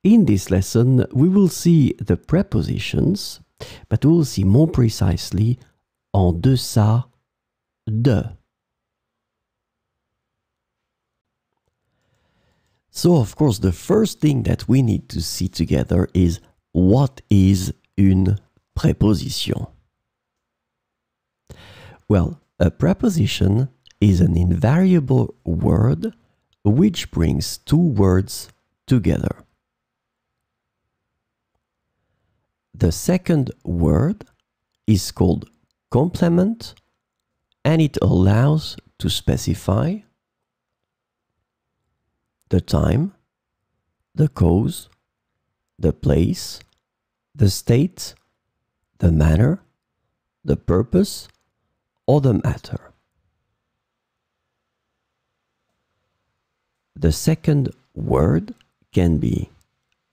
in this lesson, we will see the prepositions, but we will see more precisely en deça de. So, of course, the first thing that we need to see together is what is une préposition? Well, a preposition is an invariable word which brings two words together. The second word is called complement, and it allows to specify the time, the cause, the place, the state, the manner, the purpose, or the matter. The second word can be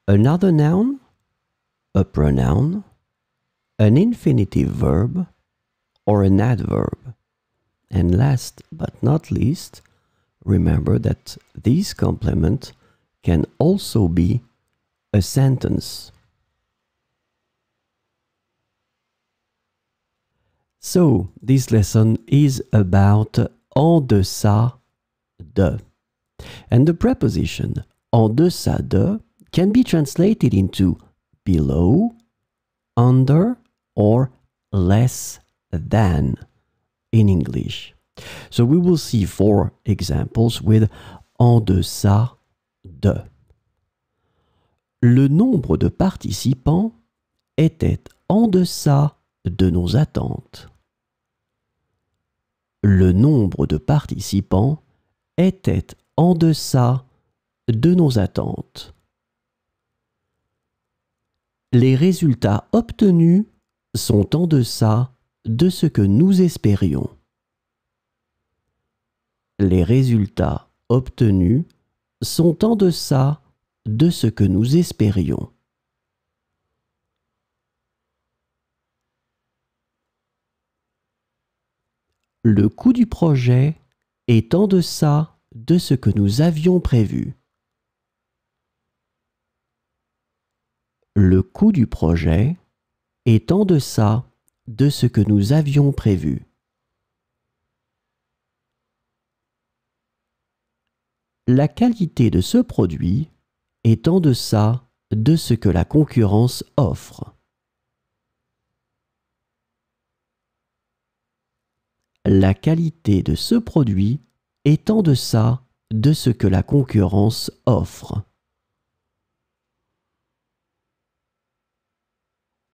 another noun, a pronoun, an infinitive verb, or an adverb. And last but not least, remember that this complement can also be a sentence. So, this lesson is about en deça de. And the preposition en deça de can be translated into below, under, or less than in English. So we will see 4 examples with en deça de. Le nombre de participants était en deçà de nos attentes. Le nombre de participants était en deçà de nos attentes. Les résultats obtenus sont en deçà de ce que nous espérions. Les résultats obtenus sont en deçà de ce que nous espérions. Le coût du projet est en deçà de ce que nous avions prévu. Le coût du projet est en deçà de ce que nous avions prévu. La qualité de ce produit est en deçà de ce que la concurrence offre. La qualité de ce produit est en deçà de ce que la concurrence offre.